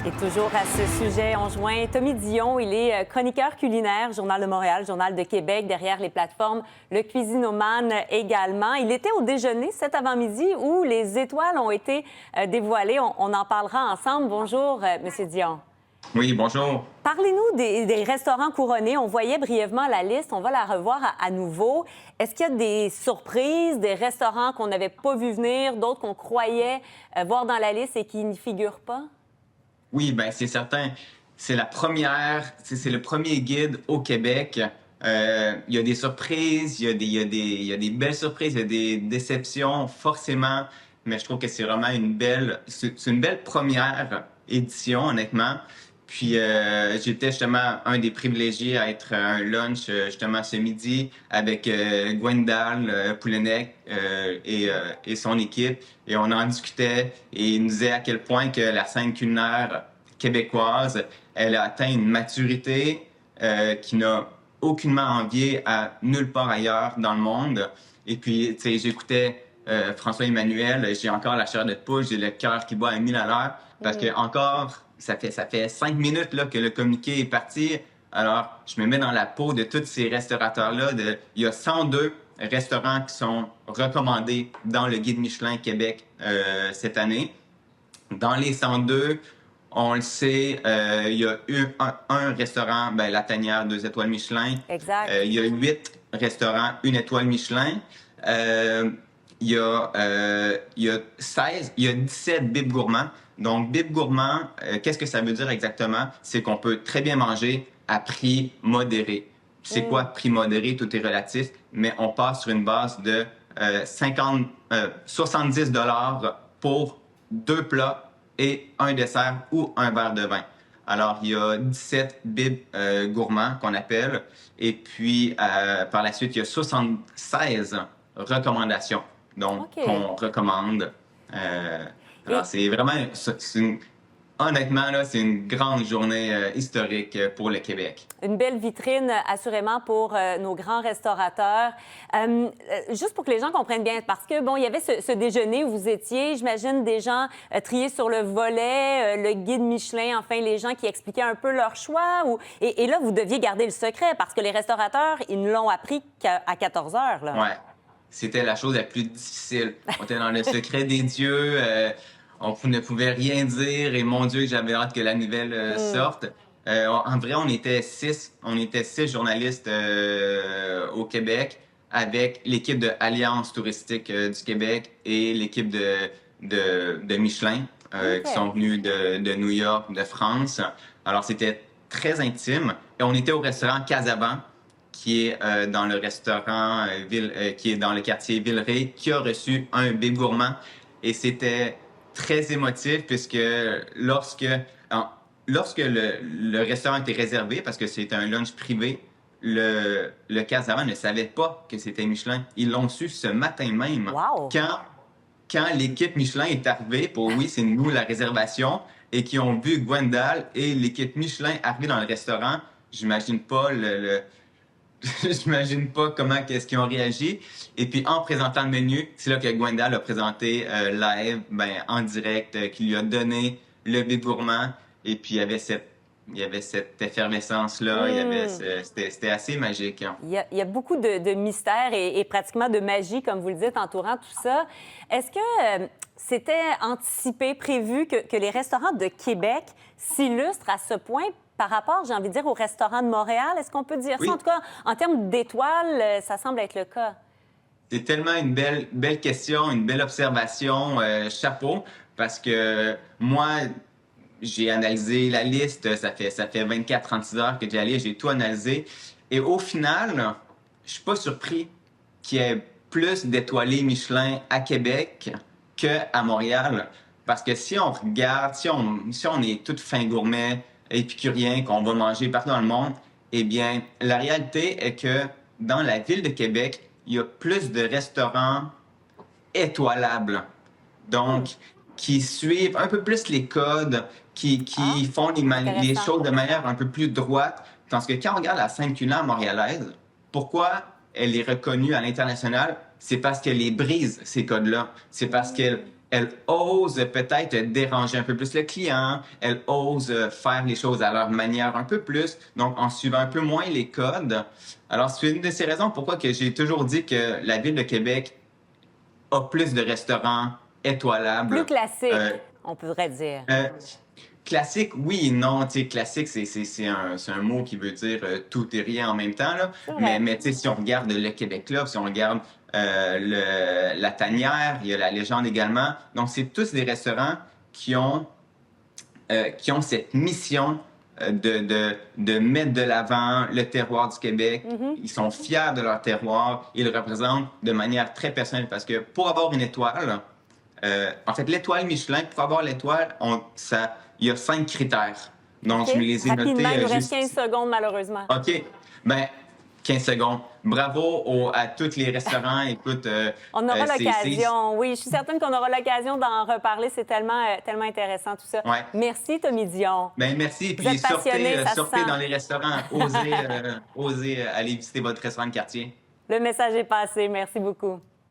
Et toujours à ce sujet, on joint Tommy Dion. Il est chroniqueur culinaire, Journal de Montréal, Journal de Québec, derrière les plateformes Le Cuisinomane également. Il était au déjeuner cet avant-midi où les étoiles ont été dévoilées. On en parlera ensemble. Bonjour, Monsieur Dion. Oui, bonjour. Parlez-nous des restaurants couronnés. On voyait brièvement la liste. On va la revoir à nouveau. Est-ce qu'il y a des surprises, des restaurants qu'on n'avait pas vu venir, d'autres qu'on croyait voir dans la liste et qui n'y figurent pas? Oui, ben c'est certain. C'est la première, c'est le premier guide au Québec. Il y a des surprises, il y a des belles surprises, il y a des déceptions, forcément. Mais je trouve que c'est vraiment c'est une belle première édition, honnêtement. Puis j'étais justement un des privilégiés à être à un lunch justement ce midi avec Gwendal Poulenec et son équipe. Et on en discutait et il nous disait à quel point que la scène culinaire québécoise, elle a atteint une maturité qui n'a aucunement envié à nulle part ailleurs dans le monde. Et puis, tu sais, j'écoutais François-Emmanuel, j'ai encore la chair de poule, j'ai le cœur qui bat à 1000 à l'heure, parce que encore, ça fait 5 minutes là, que le communiqué est parti. Alors, je me mets dans la peau de tous ces restaurateurs-là. Il y a 102 restaurants qui sont recommandés dans le Guide Michelin Québec cette année. Dans les 102, on le sait, il y a eu un restaurant, ben, La Tanière, 2 étoiles Michelin. Exact. Il y a 8 restaurants, 1 étoile Michelin. Il y a 16, il y a 17 bibes gourmands. Donc, bibes gourmands, qu'est-ce que ça veut dire exactement? C'est qu'on peut très bien manger à prix modéré. C'est quoi prix modéré? Tout est relatif, mais on passe sur une base de 70 pour 2 plats et un dessert ou un verre de vin. Alors, il y a 17 bibes gourmands qu'on appelle. Et puis, par la suite, il y a 76 recommandations, donc qu'on recommande. Alors, c'est vraiment... Honnêtement, là, c'est une grande journée historique pour le Québec. Une belle vitrine, assurément, pour nos grands restaurateurs. Juste pour que les gens comprennent bien, parce que, bon, il y avait ce déjeuner où vous étiez, j'imagine, des gens triés sur le volet, le guide Michelin, enfin, les gens qui expliquaient un peu leur choix. Et là, vous deviez garder le secret, parce que les restaurateurs, ils ne l'ont appris qu'à 14 heures, là. Ouais, c'était la chose la plus difficile. On était dans le secret des dieux. On ne pouvait rien dire et mon Dieu, j'avais hâte que la nouvelle sorte. En vrai, on était 6 journalistes au Québec avec l'équipe de Alliance touristique du Québec et l'équipe de Michelin qui sont venus de New York, de France. Alors, c'était très intime. Et on était au restaurant Casablanca, qui est dans le restaurant qui est dans le quartier Villeray, qui a reçu un bib gourmand. Et c'était très émotif puisque lorsque le restaurant était réservé, parce que c'était un lunch privé, le Casavant ne savait pas que c'était Michelin. Ils l'ont su ce matin même. Wow! Quand l'équipe Michelin est arrivée pour oui, c'est nous la réservation, et qui ont vu Gwendal et l'équipe Michelin arriver dans le restaurant, j'imagine pas j'imagine pas comment qu'est-ce qu'ils ont réagi. Et puis, en présentant le menu, c'est là que Gwendal a présenté live, en direct, qui lui a donné le bib gourmand. Et puis, il y avait cette effervescence-là. C'était assez magique. Hein. Il y a beaucoup de mystères et pratiquement de magie, comme vous le dites, entourant tout ça. Est-ce que c'était anticipé, prévu que les restaurants de Québec s'illustrent à ce point par rapport, j'ai envie de dire, aux restaurants de Montréal? Est-ce qu'on peut dire Oui. ça? En tout cas, en termes d'étoiles, ça semble être le cas. C'est tellement une belle question, une belle observation. Chapeau, parce que moi, j'ai analysé la liste. Ça fait 24-36 heures que j'ai allé, j'ai tout analysé. Et au final, je suis pas surpris qu'il y ait plus d'étoilés Michelin à Québec qu'à Montréal. Parce que si on regarde, si on est tout fin gourmet, épicurien, qu'on va manger partout dans le monde, eh bien, la réalité est que dans la ville de Québec, il y a plus de restaurants étoilables. Donc, qui suivent un peu plus les codes, qui font les choses de manière un peu plus droite. Parce que quand on regarde la scène culinaire montréalaise, pourquoi elle est reconnue à l'international? C'est parce qu'elle les brise, ces codes-là. C'est parce qu'elle elles osent peut-être déranger un peu plus le client, elles osent faire les choses à leur manière un peu plus, donc en suivant un peu moins les codes. Alors, c'est une de ces raisons pourquoi que j'ai toujours dit que la Ville de Québec a plus de restaurants Plus étoilables. classique, Euh, on pourrait dire. euh, Classique, oui et non. Tu sais, classique, c'est un mot qui veut dire tout et rien en même temps, là. C'est vrai. Mais tu sais, si on regarde le Québec Club, si on regarde la Tanière, il y a la Légende également. Donc, c'est tous des restaurants qui ont cette mission de mettre de l'avant le terroir du Québec. Ils sont fiers de leur terroir. Ils le représentent de manière très personnelle parce que pour avoir une étoile, en fait, l'étoile Michelin, pour avoir l'étoile, il y a 5 critères. Donc, OK. je me les ai notés Rapidement, il nous reste juste 15 ici. secondes, malheureusement. OK. Ben, 15 secondes. Bravo à tous les restaurants. Écoute, On aura c'est... l'occasion, oui. Je suis certaine qu'on aura l'occasion d'en reparler. C'est tellement, tellement intéressant, tout ça. Ouais. Merci, Tommy Dion. Ben, merci. Vous Puis êtes passionné, ça se sortez sent. dans les restaurants. Osez aller visiter votre restaurant de quartier. Le message est passé. Merci beaucoup.